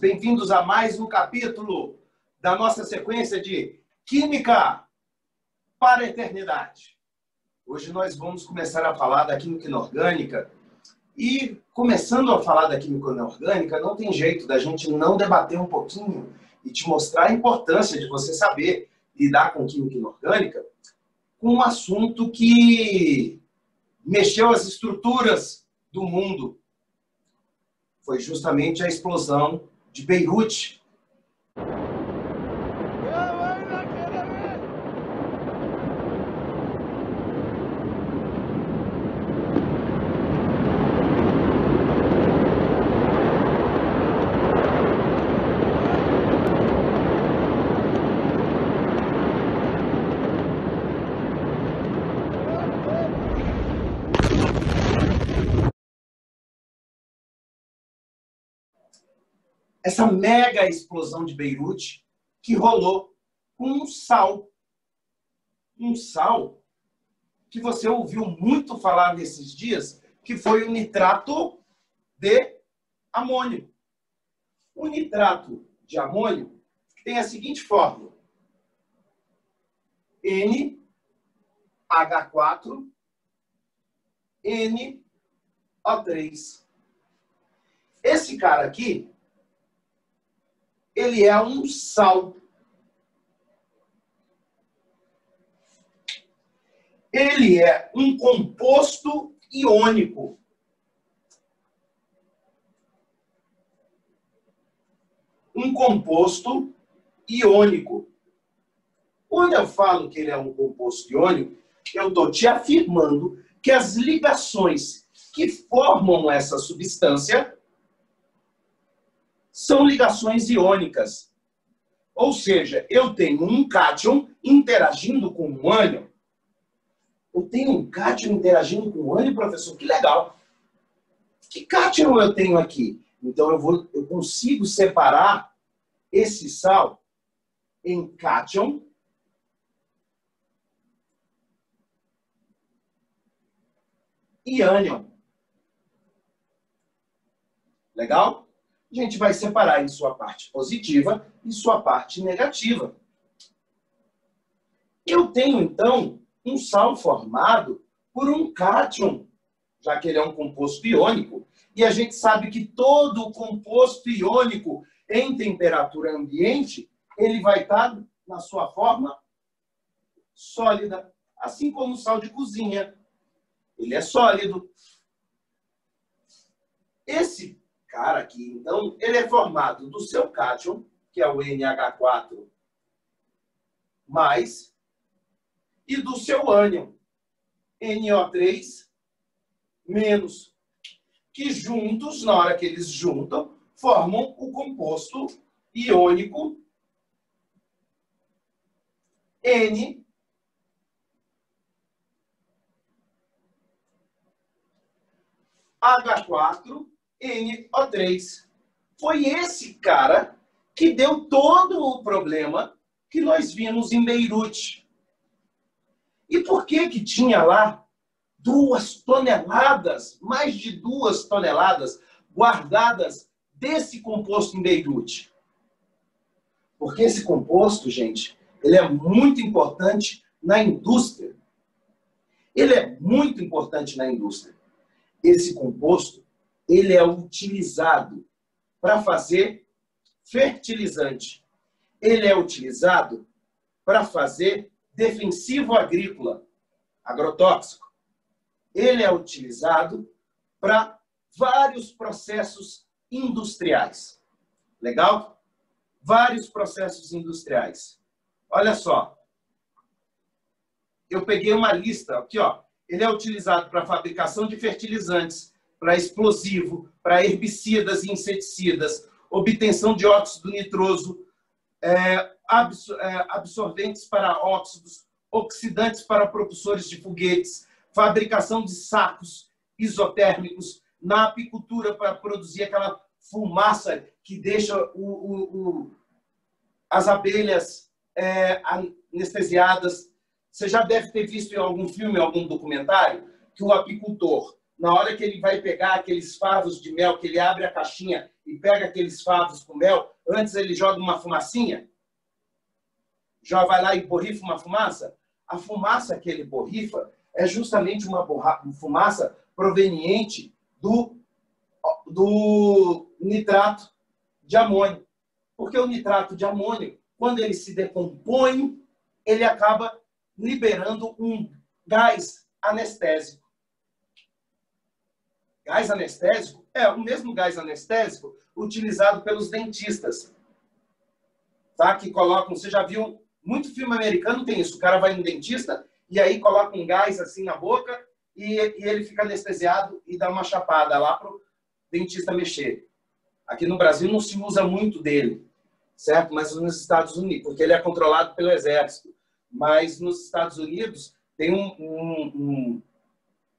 Bem-vindos a mais um capítulo da nossa sequência de Química para a Eternidade. Hoje nós vamos começar a falar da química inorgânica e, começando a falar da química inorgânica, não tem jeito da gente não debater um pouquinho e te mostrar a importância de você saber lidar com química inorgânica com um assunto que mexeu as estruturas do mundo. Foi justamente a explosão de Beirute. Essa mega explosão de Beirute que rolou com um sal. Um sal que você ouviu muito falar nesses dias, que foi o nitrato de amônio. O nitrato de amônio tem a seguinte fórmula: NH4, NO3. Esse cara aqui, ele é um sal. Ele é um composto iônico. Um composto iônico. Quando eu falo que ele é um composto iônico, eu estou te afirmando que as ligações que formam essa substância são ligações iônicas. Ou seja, eu tenho um cátion interagindo com um ânion. Eu tenho um cátion interagindo com um ânion, professor? Que legal! Que cátion eu tenho aqui? Então, eu consigo separar esse sal em cátion e ânion. Legal? A gente vai separar em sua parte positiva e sua parte negativa. Eu tenho, então, um sal formado por um cátion, já que ele é um composto iônico. E a gente sabe que todo composto iônico em temperatura ambiente, ele vai estar na sua forma sólida, assim como o sal de cozinha. Ele é sólido. Esse cara aqui, então, ele é formado do seu cátion, que é o NH4+, e do seu ânion, NO3-, que juntos, na hora que eles juntam, formam o composto iônico NH4NO3. Foi esse cara que deu todo o problema que nós vimos em Beirute. E por que que tinha lá 2 toneladas, mais de 2 toneladas, guardadas desse composto em Beirute? Porque esse composto, gente, ele é muito importante na indústria. Ele é muito importante na indústria. Esse composto, ele é utilizado para fazer fertilizante. Ele é utilizado para fazer defensivo agrícola, agrotóxico. Ele é utilizado para vários processos industriais. Legal? Vários processos industriais. Olha só. Eu peguei uma lista aqui, ó. Ele é utilizado para fabricação de fertilizantes, para explosivo, para herbicidas e inseticidas, obtenção de óxido nitroso, absorventes para óxidos, oxidantes para propulsores de foguetes, fabricação de sacos isotérmicos, na apicultura para produzir aquela fumaça que deixa as abelhas anestesiadas. Você já deve ter visto em algum filme, em algum documentário, que o apicultor, na hora que ele vai pegar aqueles favos de mel, que ele abre a caixinha e pega aqueles favos com mel, antes ele joga uma fumacinha? Já vai lá e borrifa uma fumaça? A fumaça que ele borrifa é justamente uma fumaça proveniente do nitrato de amônio. Porque o nitrato de amônio, quando ele se decompõe, ele acaba liberando um gás anestésico. Gás anestésico é o mesmo gás anestésico utilizado pelos dentistas. Tá? Que colocam, você já viu, muito filme americano tem isso. O cara vai no dentista e aí coloca um gás assim na boca e ele fica anestesiado e dá uma chapada lá para o dentista mexer. Aqui no Brasil não se usa muito dele, certo? Mas nos Estados Unidos, porque ele é controlado pelo exército. Mas nos Estados Unidos tem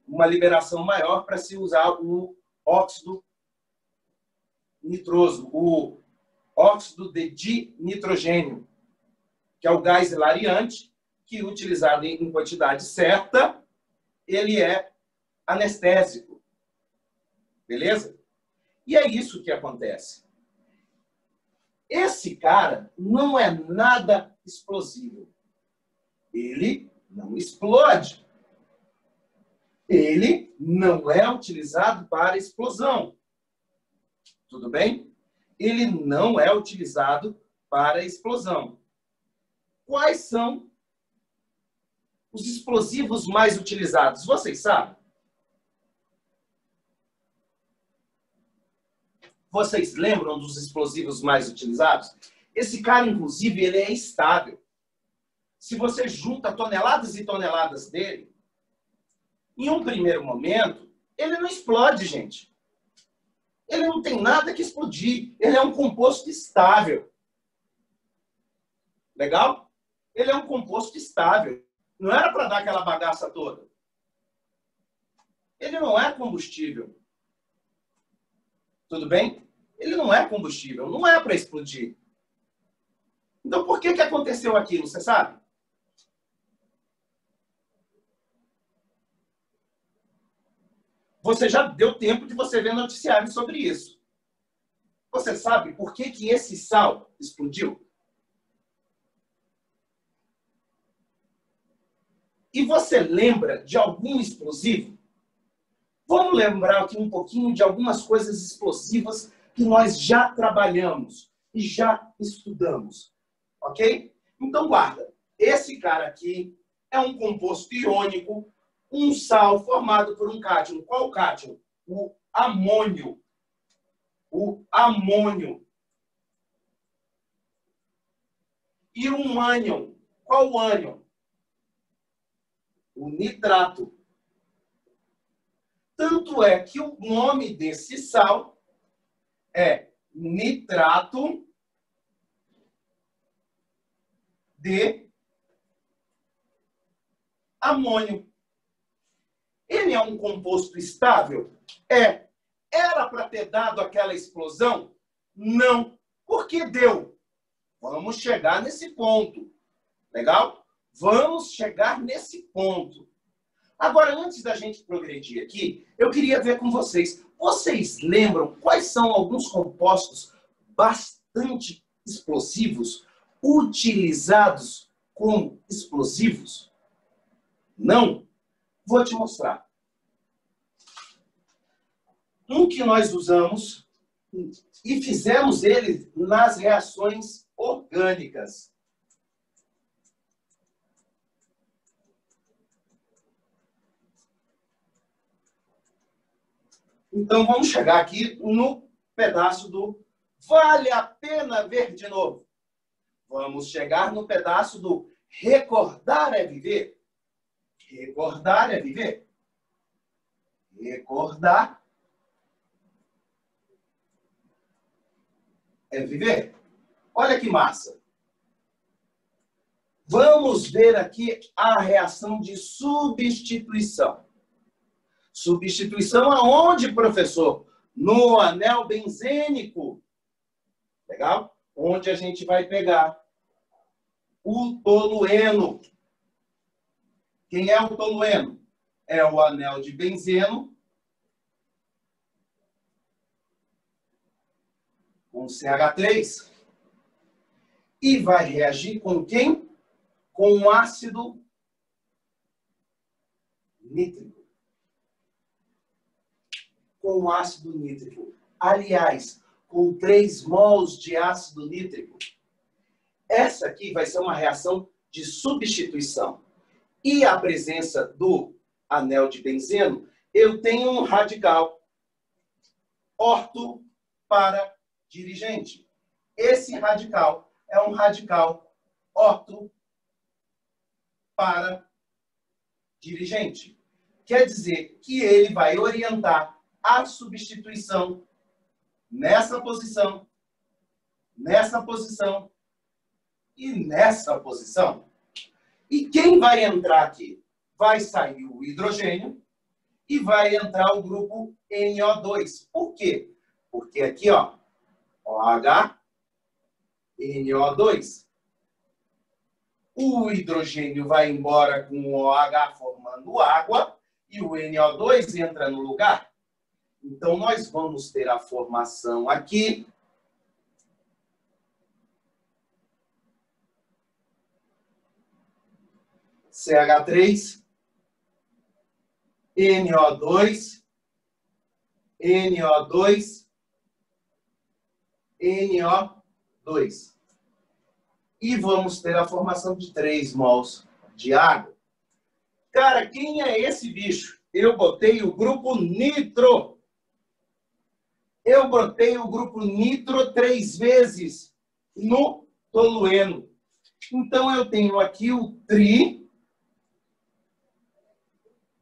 uma liberação maior para se usar o óxido nitroso, o óxido de dinitrogênio, que é o gás hilariante, que, utilizado em quantidade certa, ele é anestésico. Beleza? E é isso que acontece. Esse cara não é nada explosivo. Ele não explode. Ele não é utilizado para explosão. Tudo bem? Ele não é utilizado para explosão. Quais são os explosivos mais utilizados? Vocês sabem? Vocês lembram dos explosivos mais utilizados? Esse cara, inclusive, ele é estável. Se você junta toneladas e toneladas dele, em um primeiro momento, ele não explode, gente. Ele não tem nada que explodir. Ele é um composto estável. Legal? Ele é um composto estável. Não era para dar aquela bagaça toda. Ele não é combustível. Tudo bem? Ele não é combustível. Não é para explodir. Então, por que aconteceu aquilo? Você sabe? Você já deu tempo de você ver noticiário sobre isso. Você sabe por que esse sal explodiu? E você lembra de algum explosivo? Vamos lembrar aqui um pouquinho de algumas coisas explosivas que nós já trabalhamos e já estudamos. Ok? Então, guarda. Esse cara aqui é um composto iônico, um sal formado por um cátion. Qual cátion? O amônio. O amônio. E um ânion. Qual o ânion? O nitrato. Tanto é que o nome desse sal é nitrato de amônio. Ele é um composto estável? É. Era para ter dado aquela explosão? Não. Por que deu? Vamos chegar nesse ponto. Legal? Vamos chegar nesse ponto. Agora, antes da gente progredir aqui, eu queria ver com vocês. Vocês lembram quais são alguns compostos bastante explosivos utilizados como explosivos? Não? Vou te mostrar. Um que nós usamos e fizemos ele nas reações orgânicas. Então, vamos chegar aqui no pedaço do vale a pena ver de novo. Vamos chegar no pedaço do recordar é viver. Recordar é viver. Recordar é viver. Olha que massa. Vamos ver aqui a reação de substituição. Substituição aonde, professor? No anel benzênico. Legal? Onde a gente vai pegar o tolueno. Quem é o tolueno? É o anel de benzeno com CH3 e vai reagir com quem? Com um ácido nítrico. Com um ácido nítrico. Aliás, com 3 mols de ácido nítrico. Essa aqui vai ser uma reação de substituição. E a presença do anel de benzeno, eu tenho um radical orto para dirigente. Esse radical é um radical orto para dirigente. Quer dizer que ele vai orientar a substituição nessa posição e nessa posição. E quem vai entrar aqui? Vai sair o hidrogênio e vai entrar o grupo NO2. Por quê? Porque aqui, ó, OH, NO2. O hidrogênio vai embora com o OH formando água e o NO2 entra no lugar. Então, nós vamos ter a formação aqui CH3, NO2, NO2, NO2. E vamos ter a formação de 3 mols de água. Cara, quem é esse bicho? Eu botei o grupo nitro. Eu botei o grupo nitro 3 vezes no tolueno. Então, eu tenho aqui o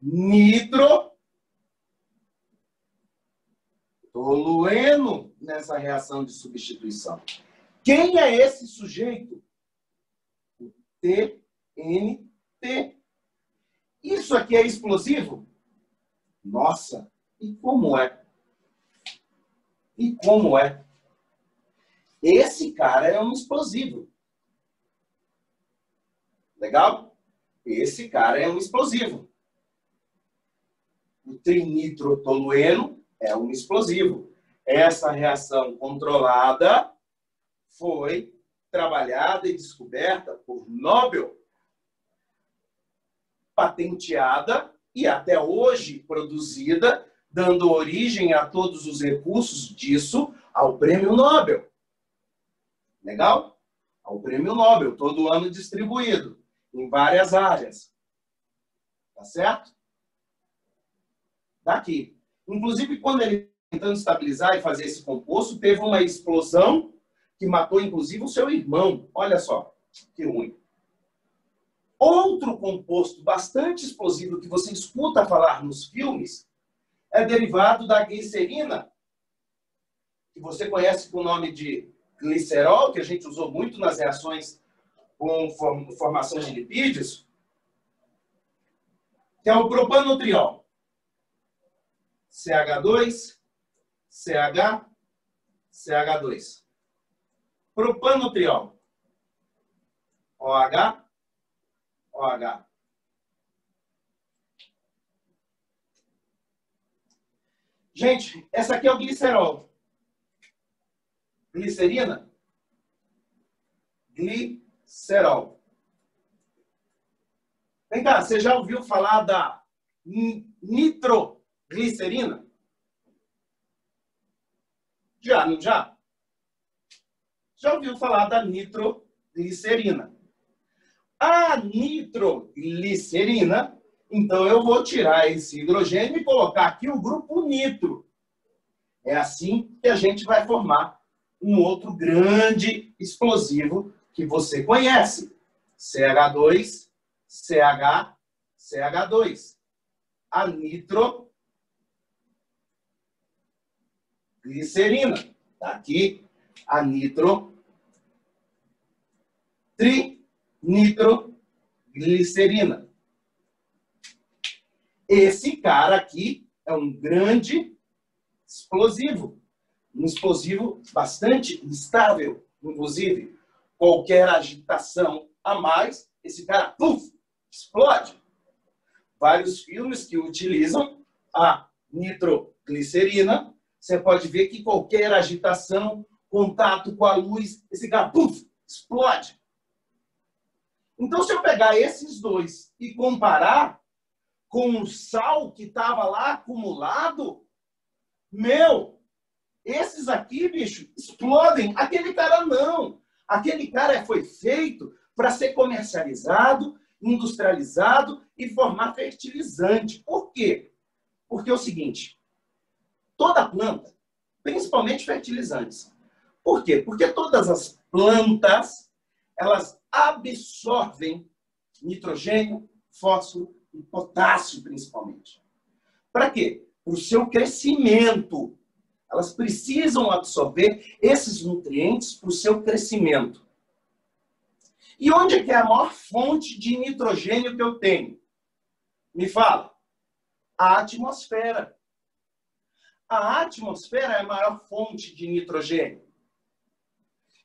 nitro tolueno nessa reação de substituição. Quem é esse sujeito? O TNT. Isso aqui é explosivo? Nossa, e como é? E como é? Esse cara é um explosivo. Legal? Esse cara é um explosivo. O trinitrotolueno é um explosivo. Essa reação controlada foi trabalhada e descoberta por Nobel, patenteada e até hoje produzida, dando origem a todos os recursos disso ao Prêmio Nobel. Legal? Ao Prêmio Nobel, todo ano distribuído em várias áreas. Tá certo? Daqui. Inclusive, quando ele tentando estabilizar e fazer esse composto, teve uma explosão que matou, inclusive, o seu irmão. Olha só, que ruim. Outro composto bastante explosivo que você escuta falar nos filmes é derivado da glicerina, que você conhece com o nome de glicerol, que a gente usou muito nas reações com formação de lipídios, que é o propanotriol. CH2, CH, CH2. Propanotriol. OH, OH. Gente, essa aqui é o glicerol. Glicerina? Glicerol. Vem cá, você já ouviu falar da nitroglicerina? Já, não já? Já ouviu falar da nitroglicerina? A nitroglicerina, então eu vou tirar esse hidrogênio e colocar aqui o grupo nitro. É assim que a gente vai formar um outro grande explosivo que você conhece. CH2, CH, CH2. A nitroglicerina. Está aqui a trinitroglicerina. Esse cara aqui é um grande explosivo. Um explosivo bastante instável, inclusive. Qualquer agitação a mais, esse cara, puf, explode. Vários filmes que utilizam a nitroglicerina, você pode ver que qualquer agitação, contato com a luz, esse gás, puf, explode. Então, se eu pegar esses dois e comparar com o sal que estava lá acumulado, meu, esses aqui, bicho, explodem. Aquele cara não. Aquele cara foi feito para ser comercializado, industrializado e formar fertilizante. Por quê? Porque é o seguinte, toda planta, principalmente fertilizantes. Por quê? Porque todas as plantas, elas absorvem nitrogênio, fósforo e potássio, principalmente. Para quê? Para o seu crescimento. Elas precisam absorver esses nutrientes para o seu crescimento. E onde é que é a maior fonte de nitrogênio que eu tenho? Me fala. A atmosfera. A atmosfera é a maior fonte de nitrogênio.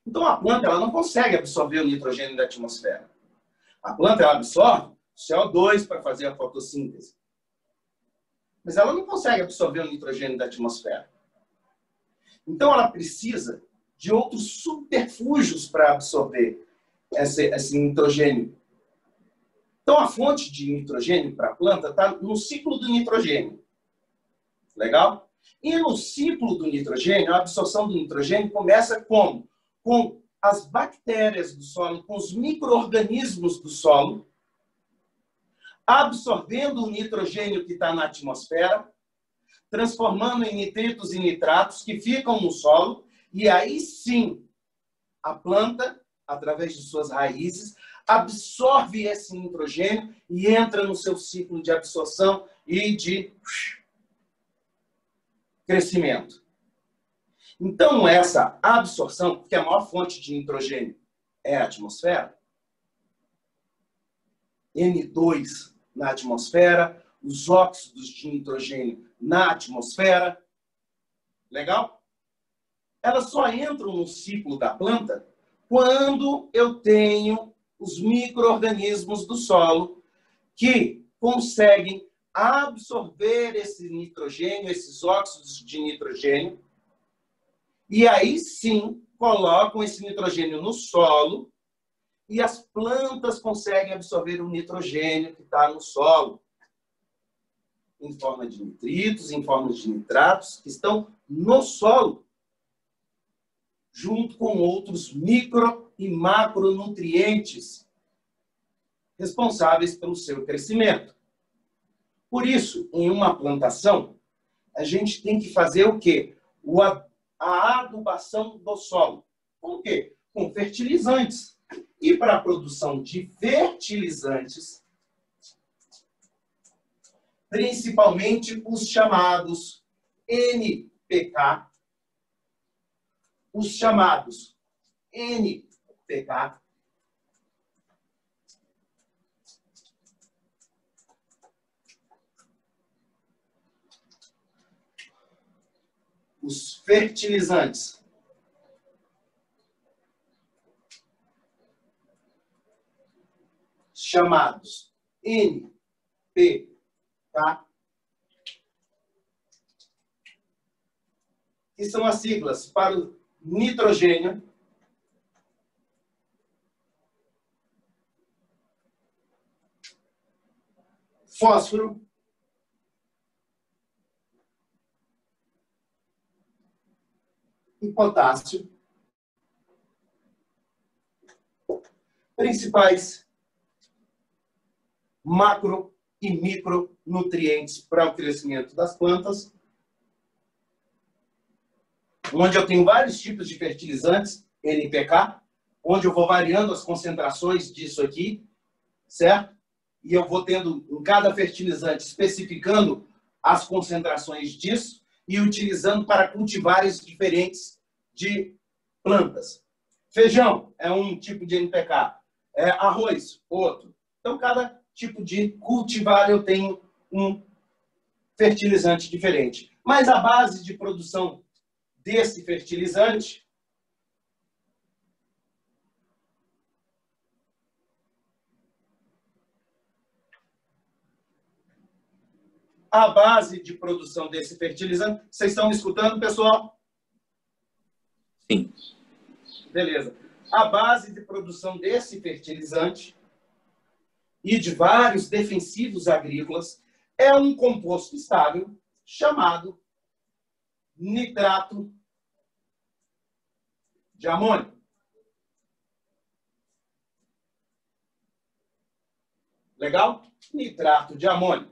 Então, a planta ela não consegue absorver o nitrogênio da atmosfera. A planta ela absorve CO2 para fazer a fotossíntese. Mas ela não consegue absorver o nitrogênio da atmosfera. Então, ela precisa de outros subterfúgios para absorver esse nitrogênio. Então, a fonte de nitrogênio para a planta está no ciclo do nitrogênio. Legal? E no ciclo do nitrogênio, a absorção do nitrogênio começa como? Com as bactérias do solo, com os micro-organismos do solo, absorvendo o nitrogênio que está na atmosfera, transformando em nitritos e nitratos que ficam no solo, e aí sim, a planta, através de suas raízes, absorve esse nitrogênio e entra no seu ciclo de absorção e de crescimento. Então, essa absorção, porque a maior fonte de nitrogênio é a atmosfera, N2 na atmosfera, os óxidos de nitrogênio na atmosfera, legal? Elas só entram no ciclo da planta quando eu tenho os micro-organismos do solo que conseguem absorver esse nitrogênio, esses óxidos de nitrogênio, e aí sim colocam esse nitrogênio no solo e as plantas conseguem absorver o nitrogênio que está no solo, em forma de nitritos, em forma de nitratos, que estão no solo, junto com outros micro e macronutrientes responsáveis pelo seu crescimento. Por isso, em uma plantação, a gente tem que fazer o quê? A adubação do solo. Com o quê? Com fertilizantes. E para a produção de fertilizantes, principalmente os chamados NPK, os fertilizantes chamados NPK, que são as siglas para o nitrogênio, fósforo, e potássio, principais macro e micronutrientes para o crescimento das plantas, onde eu tenho vários tipos de fertilizantes, NPK, onde eu vou variando as concentrações disso aqui, certo? E eu vou tendo em cada fertilizante especificando as concentrações disso e utilizando para cultivares diferentes de plantas. Feijão é um tipo de NPK, arroz, outro. Então, cada tipo de cultivar eu tenho um fertilizante diferente. Mas a base de produção desse fertilizante vocês estão me escutando, pessoal? Sim. Beleza. A base de produção desse fertilizante e de vários defensivos agrícolas é um composto estável chamado nitrato de amônio. Legal? Nitrato de amônio.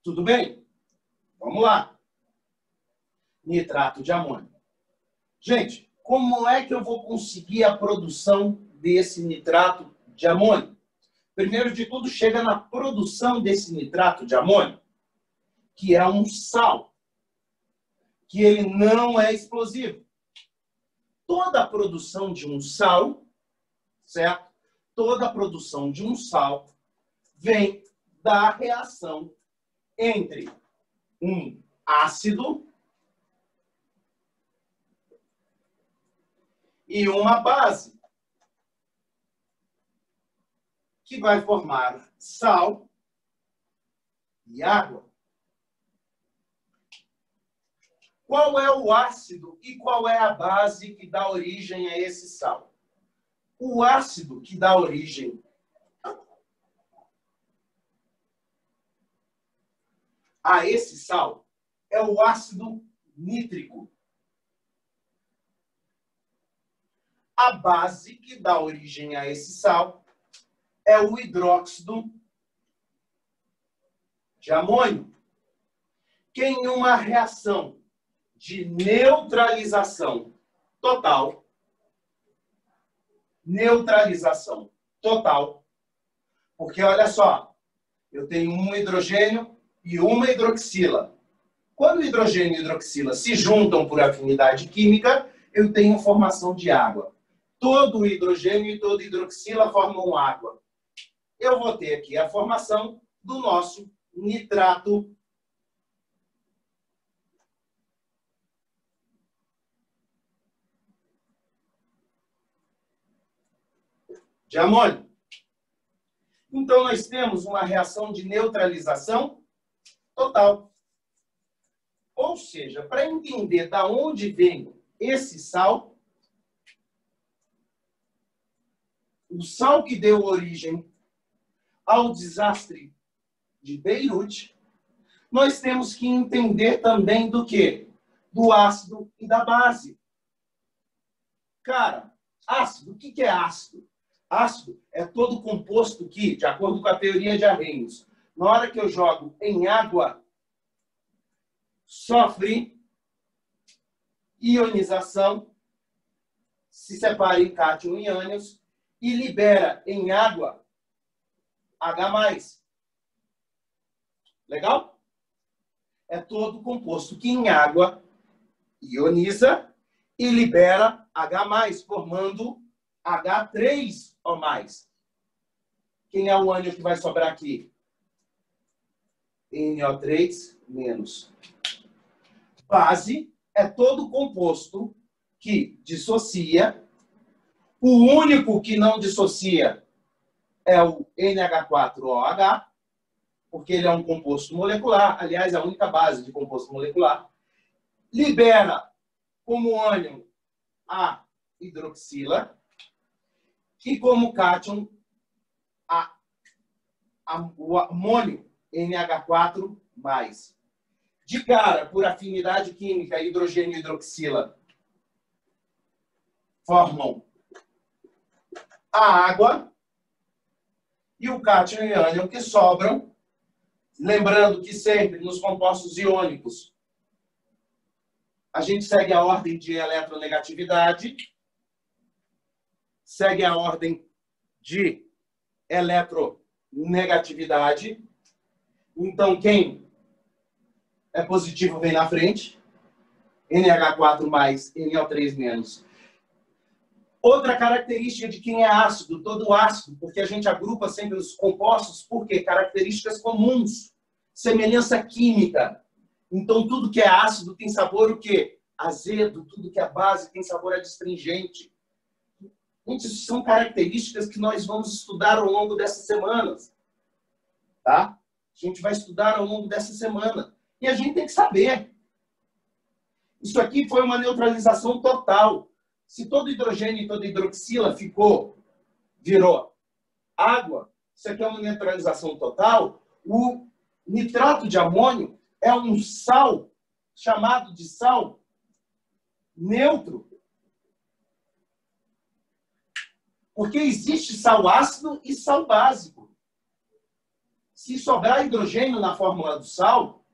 Tudo bem? Vamos lá. Nitrato de amônio. Gente, como é que eu vou conseguir a produção desse nitrato de amônio? Primeiro de tudo, chega na produção desse nitrato de amônio, que é um sal, que ele não é explosivo. Toda a produção de um sal, certo? Toda a produção de um sal vem da reação entre um ácido e uma base, que vai formar sal e água. Qual é o ácido e qual é a base que dá origem a esse sal? O ácido que dá origem a esse sal é o ácido nítrico. A base que dá origem a esse sal é o hidróxido de amônio, que em uma reação de neutralização total, porque olha só, eu tenho um hidrogênio e uma hidroxila. Quando o hidrogênio e a hidroxila se juntam por afinidade química, eu tenho formação de água. Todo hidrogênio e toda hidroxila formam água. Eu vou ter aqui a formação do nosso nitrato de amônio. Então, nós temos uma reação de neutralização total. Ou seja, para entender de onde vem esse sal, o sal que deu origem ao desastre de Beirute, nós temos que entender também do quê? Do ácido e da base. Cara, ácido, o que é ácido? Ácido é todo composto que, de acordo com a teoria de Arrhenius, na hora que eu jogo em água, sofre ionização, se separa em cátion e ânions e libera em água H+. Legal? É todo composto que em água ioniza e libera H+, formando H3O+. Quem é o ânion que vai sobrar aqui? NO3-. Base é todo composto que dissocia. O único que não dissocia é o NH4OH, porque ele é um composto molecular. Aliás, é a única base de composto molecular. Libera como ânion a hidroxila e como cátion o amônio NH4+. De cara, por afinidade química, hidrogênio e hidroxila formam a água e o cátion e ânion que sobram. Lembrando que sempre nos compostos iônicos a gente segue a ordem de eletronegatividade, segue a ordem de eletronegatividade. Então, quem é positivo vem na frente. NH4+, NO3-. Outra característica de quem é ácido, todo ácido, porque a gente agrupa sempre os compostos, por quê? Características comuns, semelhança química. Então, tudo que é ácido tem sabor o quê? Azedo. Tudo que é base tem sabor adstringente. Gente, isso são características que nós vamos estudar ao longo dessas semanas. Tá? A gente vai estudar ao longo dessa semana. E a gente tem que saber. Isso aqui foi uma neutralização total. Se todo hidrogênio e toda hidroxila virou água, isso aqui é uma neutralização total. O nitrato de amônio é um sal, chamado de sal neutro. Porque existe sal ácido e sal básico. Se sobrar hidrogênio na fórmula do sal,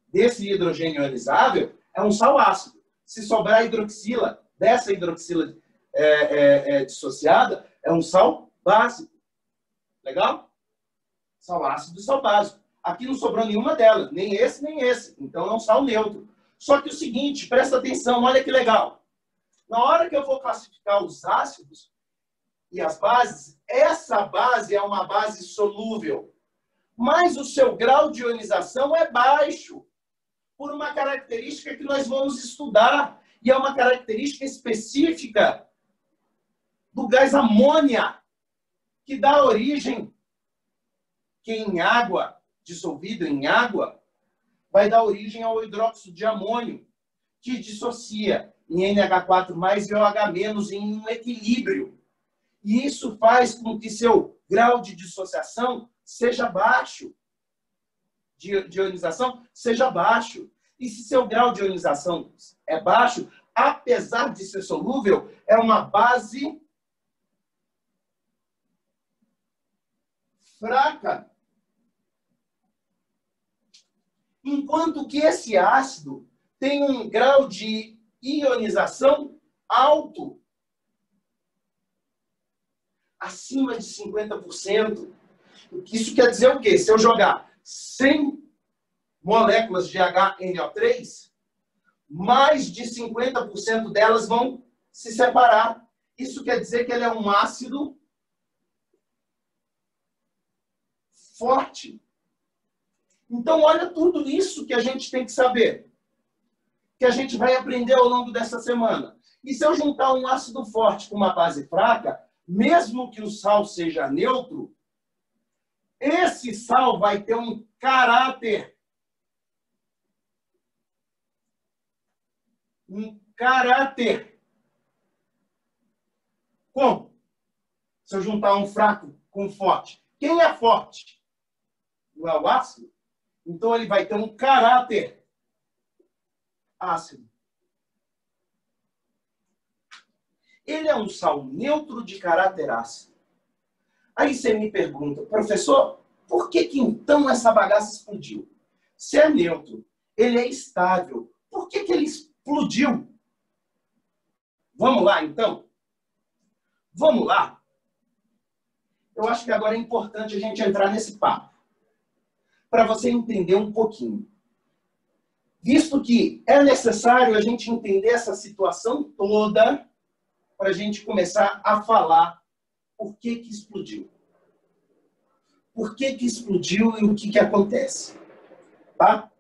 desse hidrogênio ionizável, é um sal ácido. Se sobrar hidroxila, dessa hidroxila dissociada, é um sal básico. Legal? Sal ácido e sal básico. Aqui não sobrou nenhuma delas, nem esse, nem esse. Então é um sal neutro. Só que o seguinte, presta atenção, olha que legal. Na hora que eu vou classificar os ácidos e as bases, essa base é uma base solúvel. Mas o seu grau de ionização é baixo, por uma característica que nós vamos estudar. E é uma característica específica do gás amônia, que dá origem, que em água, dissolvido em água, vai dar origem ao hidróxido de amônio, que dissocia em NH4+, e OH- em um equilíbrio. E isso faz com que seu grau de dissociação seja baixo, de ionização seja baixo. E se seu grau de ionização é baixo, apesar de ser solúvel, é uma base fraca. Enquanto que esse ácido tem um grau de ionização alto, acima de 50%. Isso quer dizer o quê? Se eu jogar 100 moléculas de HNO3, mais de 50% delas vão se separar. Isso quer dizer que ele é um ácido forte. Então, olha tudo isso que a gente tem que saber, que a gente vai aprender ao longo dessa semana. E se eu juntar um ácido forte com uma base fraca, mesmo que o sal seja neutro, esse sal vai ter um caráter. Um caráter. Como? Se eu juntar um fraco com um forte. Quem é forte? Não é o ácido? Então, ele vai ter um caráter ácido. Ele é um sal neutro de caráter ácido. Aí você me pergunta, professor, por que então essa bagaça explodiu? Se é neutro, ele é estável, por que ele explodiu? Vamos lá, então? Vamos lá? Eu acho que agora é importante a gente entrar nesse papo, para você entender um pouquinho. Visto que é necessário a gente entender essa situação toda, para a gente começar a falar por que explodiu. Por que explodiu e o que acontece. Tá?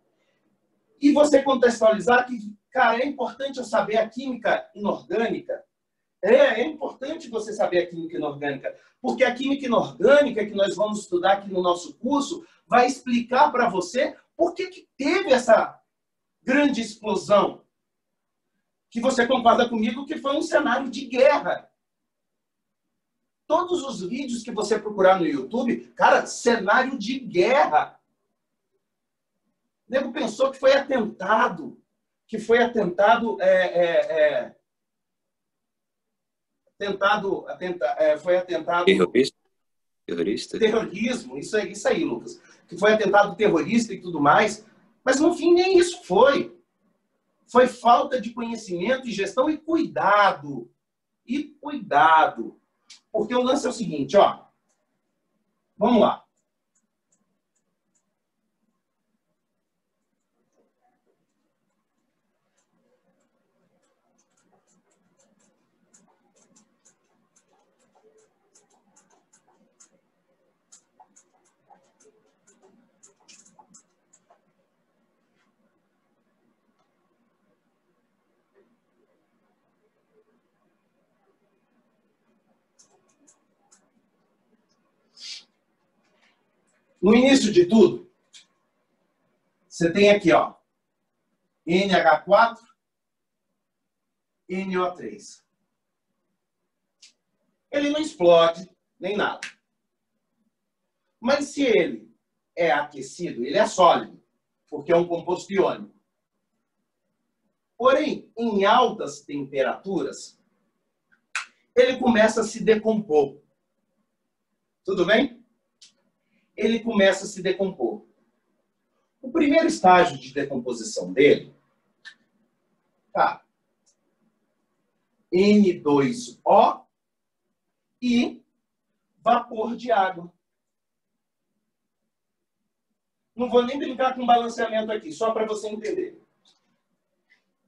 E você contextualizar que, cara, é importante eu saber a química inorgânica. É importante você saber a química inorgânica. Porque a química inorgânica que nós vamos estudar aqui no nosso curso vai explicar para você por que teve essa grande explosão. Que você concorda comigo que foi um cenário de guerra. Todos os vídeos que você procurar no YouTube, cara, cenário de guerra. O nego pensou que foi atentado. Foi atentado terrorista. Terrorismo, isso aí, Lucas. Que foi atentado terrorista e tudo mais. Mas, no fim, nem isso foi. Foi falta de conhecimento e gestão e cuidado. E cuidado. Porque o lance é o seguinte, ó. Vamos lá. No início de tudo, você tem aqui, ó, NH4 NO3. Ele não explode nem nada. Mas se ele é aquecido, ele é sólido, porque é um composto iônico. Porém, em altas temperaturas, ele começa a se decompor. Tudo bem? Ele começa a se decompor. O primeiro estágio de decomposição dele, tá? N2O e vapor de água. Não vou nem brincar com balanceamento aqui, só para você entender.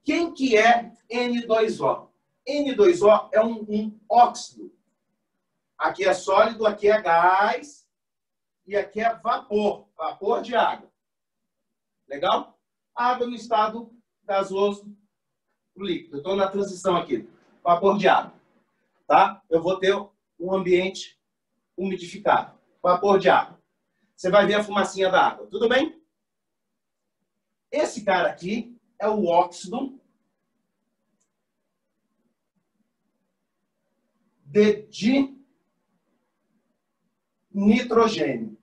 Quem que é N2O? N2O é um óxido. Aqui é sólido, aqui é gás e aqui é vapor, vapor de água. Legal? Água no estado gasoso pro líquido. Eu estou na transição aqui. Vapor de água. Tá? Eu vou ter um ambiente umidificado. Vapor de água. Você vai ver a fumacinha da água. Tudo bem? Esse cara aqui é o óxido de nitrogênio.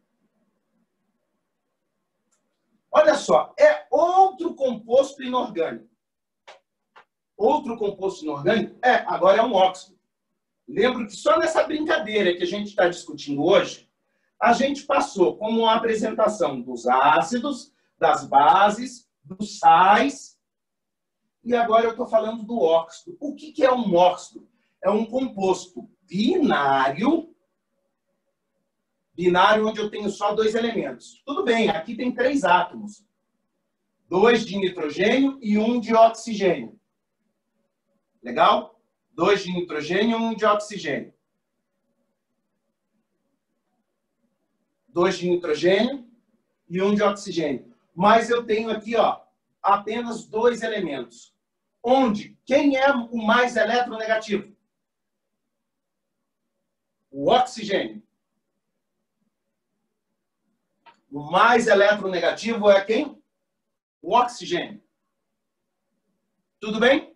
Olha só, é outro composto inorgânico. Outro composto inorgânico? Agora é um óxido. Lembro que só nessa brincadeira que a gente está discutindo hoje, a gente passou como uma apresentação dos ácidos, das bases, dos sais, e agora eu estou falando do óxido. O que é um óxido? É um composto binário, onde eu tenho só 2 elementos. Tudo bem, aqui tem 3 átomos. 2 de nitrogênio e 1 de oxigênio. Legal? 2 de nitrogênio e 1 de oxigênio. 2 de nitrogênio e 1 de oxigênio. Mas eu tenho aqui, ó, apenas 2 elementos. Onde? Quem é o mais eletronegativo? O oxigênio. O mais eletronegativo é quem? O oxigênio. Tudo bem?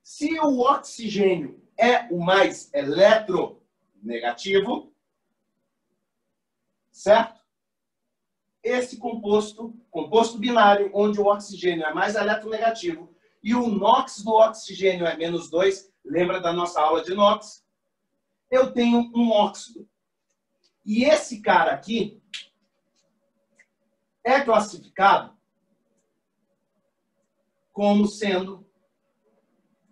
Se o oxigênio é o mais eletronegativo, certo? Esse composto binário, onde o oxigênio é mais eletronegativo e o NOx do oxigênio é -2, lembra da nossa aula de NOx? Eu tenho um óxido. E esse cara aqui é classificado como sendo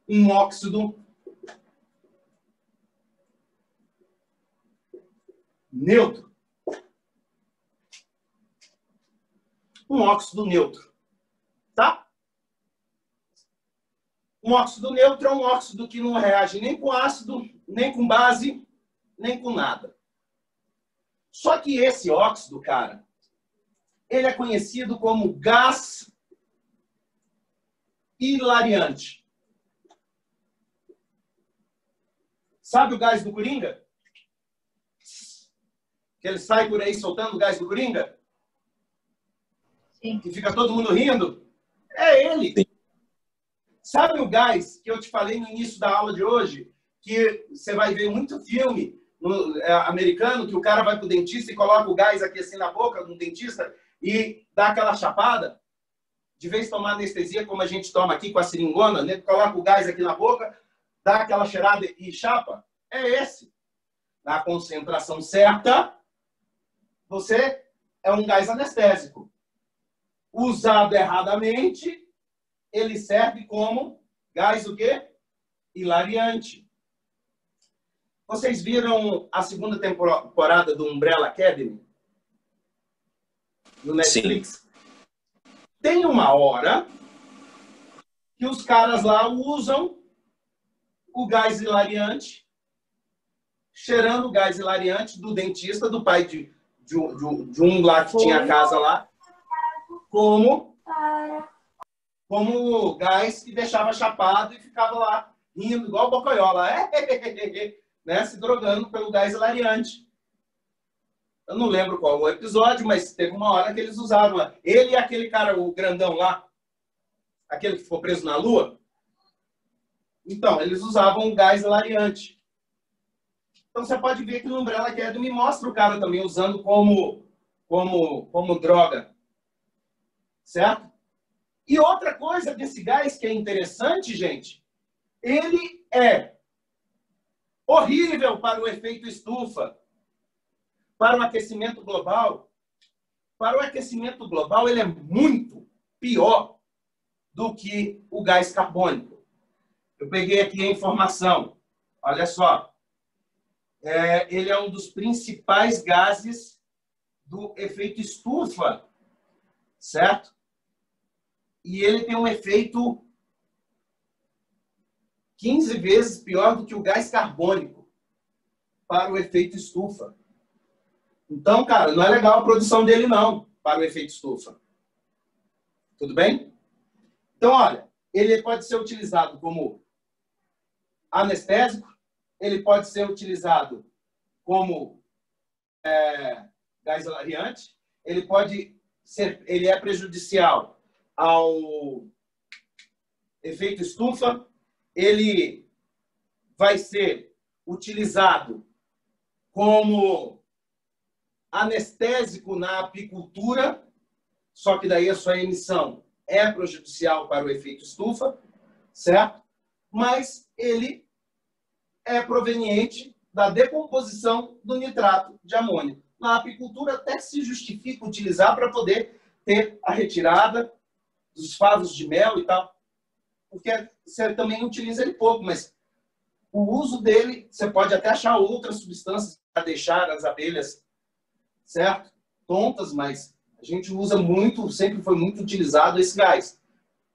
um óxido neutro. Um óxido neutro. Tá? Um óxido neutro é um óxido que não reage nem com ácido, nem com base, nem com nada. Só que esse óxido, cara, ele é conhecido como gás hilariante. Sabe o gás do Coringa? Que ele sai por aí soltando o gás do Coringa? Sim. Que fica todo mundo rindo? É ele. Sim. Sabe o gás que eu te falei no início da aula de hoje? Que você vai ver muito filme americano, que o cara vai para o dentista e coloca o gás aqui assim na boca do dentista e dá aquela chapada. De vez de tomar anestesia, como a gente toma aqui com a seringona, né? Coloca o gás aqui na boca, dá aquela cheirada e chapa. É esse. Na concentração certa, você é um gás anestésico. Usado erradamente, ele serve como gás o quê? Hilariante. Vocês viram a segunda temporada do Umbrella Academy? No Netflix? Sim. Tem uma hora que os caras lá usam o gás hilariante, cheirando o gás hilariante do dentista, do pai de um lá que tinha casa lá, como gás que deixava chapado e ficava lá rindo, igual bocoiola, né? Se drogando pelo gás hilariante. Eu não lembro qual o episódio, mas teve uma hora que eles usavam. Ele e aquele cara, o grandão lá, aquele que ficou preso na Lua, Então, eles usavam gás hilariante. Então, você pode ver que no Umbrella Academy mostra o cara também usando como droga. Certo? E outra coisa desse gás que é interessante, gente, ele é horrível para o efeito estufa, para o aquecimento global. Para o aquecimento global, ele é muito pior do que o gás carbônico. Eu peguei aqui a informação. Olha só. Ele é um dos principais gases do efeito estufa, certo? E ele tem um efeito 15 vezes pior do que o gás carbônico para o efeito estufa. Então, cara, não é legal a produção dele, não, para o efeito estufa. Tudo bem? Então, olha, ele pode ser utilizado como anestésico, ele pode ser utilizado como gás hilariante, ele é prejudicial ao efeito estufa, ele vai ser utilizado como anestésico na apicultura, só que daí a sua emissão é prejudicial para o efeito estufa, certo? Mas ele é proveniente da decomposição do nitrato de amônio. Na apicultura até se justifica utilizar para poder ter a retirada dos favos de mel e tal, porque você também utiliza ele pouco, mas o uso dele, você pode até achar outras substâncias para deixar as abelhas, certo? Tontas, mas a gente usa muito, sempre foi muito utilizado esse gás.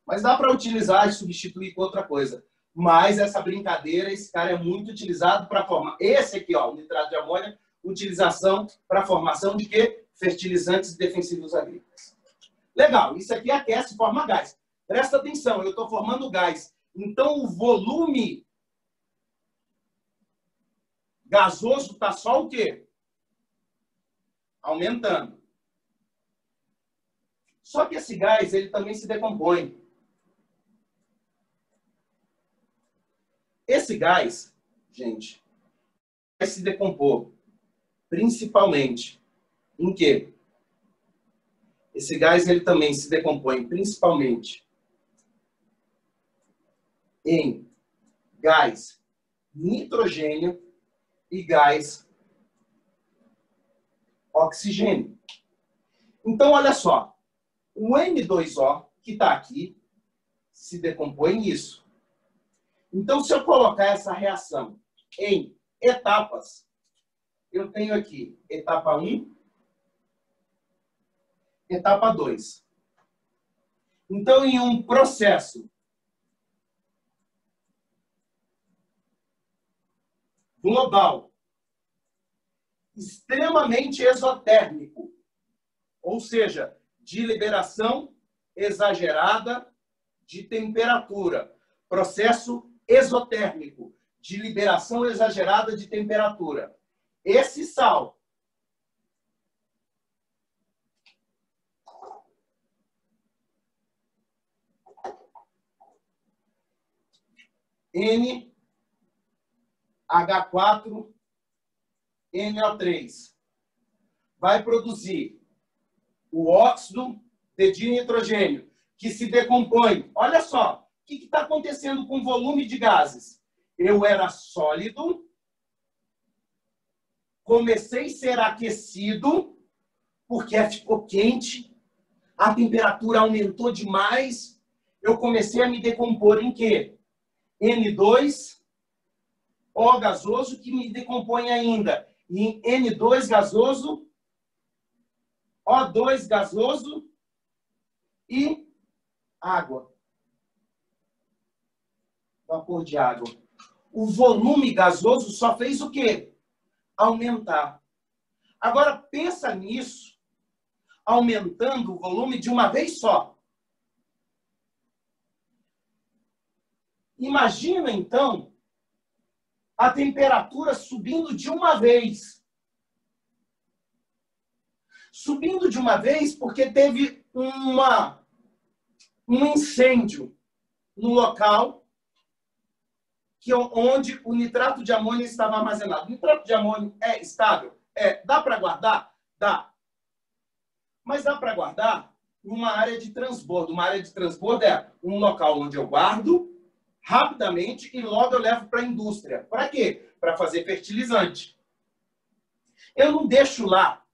Mas dá para utilizar e substituir com outra coisa. Mas essa brincadeira, esse cara é muito utilizado para formar. Esse aqui, ó, o nitrato de amônia, utilização para formação de quê? Fertilizantes defensivos agrícolas. Legal, isso aqui aquece e forma gás. Presta atenção, eu estou formando gás. Então, o volume gasoso está só o quê? Aumentando. Só que esse gás, ele também se decompõe. Esse gás, gente, vai se decompor principalmente em quê? Esse gás, ele também se decompõe principalmente em gás nitrogênio e gás oxigênio. Então, olha só. O N2O, que está aqui, se decompõe nisso. Então, se eu colocar essa reação em etapas, eu tenho aqui etapa 1, etapa 2. Então, em um processo global, extremamente exotérmico, ou seja, de liberação exagerada de temperatura, processo exotérmico, de liberação exagerada de temperatura. Esse sal NH4NO3 vai produzir o óxido de dinitrogênio, que se decompõe. Olha só, o que está acontecendo com o volume de gases? Eu era sólido, comecei a ser aquecido, porque ficou quente, a temperatura aumentou demais, eu comecei a me decompor em quê? N2O gasoso, que me decompõe ainda em N2 gasoso, O2 gasoso e água. Vapor de água. O volume gasoso só fez o quê? Aumentar. Agora, pensa nisso, aumentando o volume de uma vez só. Imagina, então, a temperatura subindo de uma vez. Subindo de uma vez porque teve um incêndio no local onde o nitrato de amônio estava armazenado. O nitrato de amônio é estável? Dá para guardar? Dá. Mas dá para guardar numa área de transbordo. Uma área de transbordo é um local onde eu guardo rapidamente e logo eu levo para a indústria. Para quê? Para fazer fertilizante. Eu não deixo lá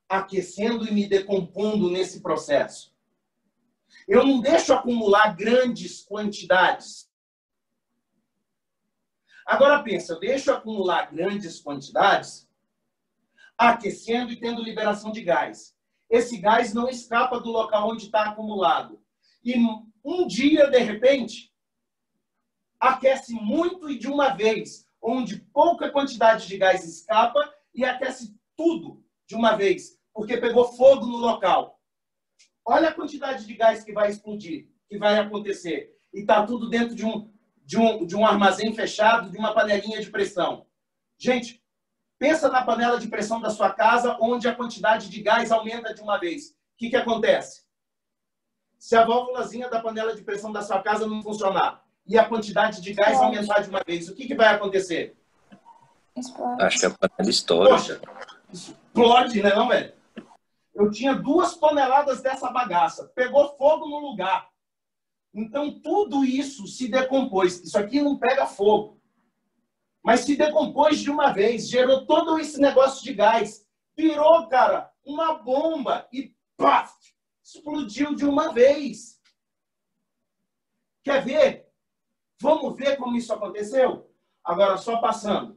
aquecendo e me decompondo nesse processo. Eu não deixo acumular grandes quantidades. Agora pensa, eu deixo acumular grandes quantidades aquecendo e tendo liberação de gás. Esse gás não escapa do local onde está acumulado. E um dia, de repente, aquece muito e de uma vez, onde pouca quantidade de gás escapa e aquece tudo de uma vez, porque pegou fogo no local. Olha a quantidade de gás que vai explodir, que vai acontecer. E está tudo dentro de um armazém fechado, de uma panelinha de pressão. Gente, pensa na panela de pressão da sua casa, onde a quantidade de gás aumenta de uma vez. O que acontece? Se a válvulazinha da panela de pressão da sua casa não funcionar e a quantidade de gás aumentar de uma vez, o que vai acontecer? Explode. Acho que a panela estoura. Poxa, explode, né, não, velho? Eu tinha 2 toneladas dessa bagaça. Pegou fogo no lugar. Então, tudo isso se decompôs. Isso aqui não pega fogo. Mas se decompôs de uma vez. Gerou todo esse negócio de gás. Virou, cara, uma bomba. E, pá, explodiu de uma vez. Quer ver? Vamos ver como isso aconteceu? Agora, só passando. O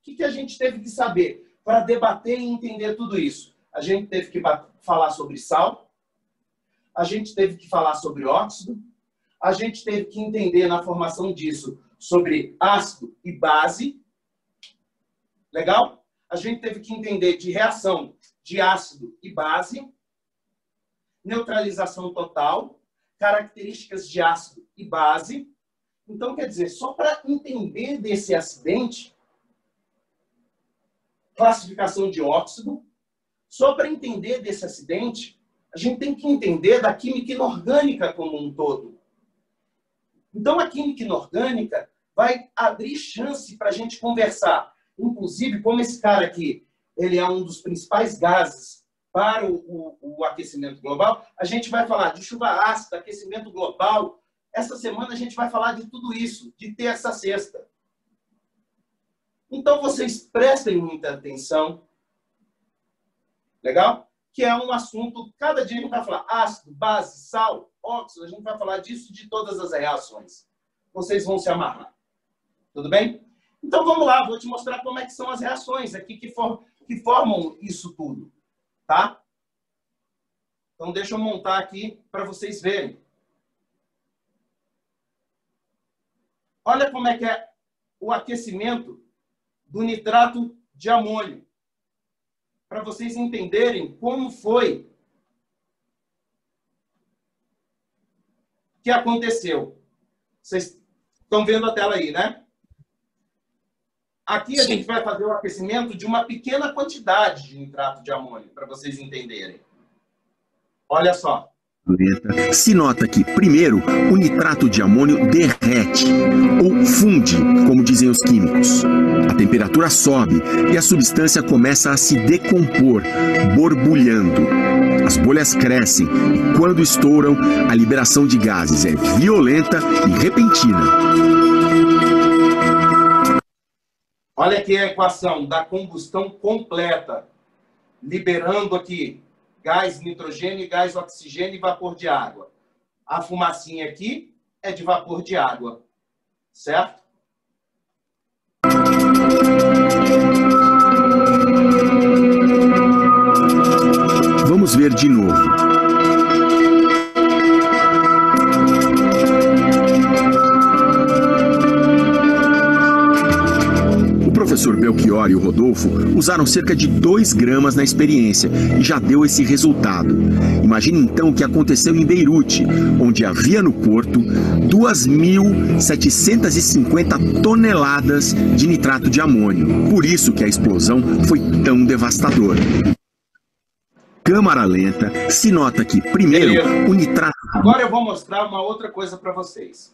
que a gente teve que saber para debater e entender tudo isso? A gente teve que falar sobre sal. A gente teve que falar sobre óxido. A gente teve que entender na formação disso sobre ácido e base. Legal? A gente teve que entender de reação de ácido e base. Neutralização total. Características de ácido e base. Então, quer dizer, só para entender desse acidente, classificação de óxido, só para entender desse acidente, a gente tem que entender da química inorgânica como um todo. Então, a química inorgânica vai abrir chance para a gente conversar. Inclusive, como esse cara aqui, ele é um dos principais gases para o aquecimento global, a gente vai falar de chuva ácida, aquecimento global. Essa semana a gente vai falar de tudo isso, de terça a sexta. Então, vocês prestem muita atenção. Legal? Que é um assunto, cada dia a gente vai falar ácido, base, sal, óxido, a gente vai falar disso de todas as reações. Vocês vão se amarrar. Tudo bem? Então vamos lá, vou te mostrar como é que são as reações aqui que formam isso tudo. Tá? Então deixa eu montar aqui para vocês verem. Olha como é que é o aquecimento do nitrato de amônio. Para vocês entenderem como foi que aconteceu. Vocês estão vendo a tela aí, né? Aqui a gente vai fazer o aquecimento de uma pequena quantidade de nitrato de amônio, para vocês entenderem. Olha só. Se nota que, primeiro, o nitrato de amônio derrete, ou funde, como dizem os químicos. A temperatura sobe e a substância começa a se decompor, borbulhando. As bolhas crescem e, quando estouram, a liberação de gases é violenta e repentina. Olha aqui a equação da combustão completa, liberando aqui gás nitrogênio, gás oxigênio e vapor de água. A fumacinha aqui é de vapor de água, certo? Vamos ver de novo. O professor Belchior e o Rodolfo usaram cerca de 2 gramas na experiência e já deu esse resultado. Imagine então o que aconteceu em Beirute, onde havia no porto 2.750 toneladas de nitrato de amônio. Por isso que a explosão foi tão devastadora. Câmara lenta, se nota que, primeiro, o nitrato... Agora eu vou mostrar uma outra coisa para vocês.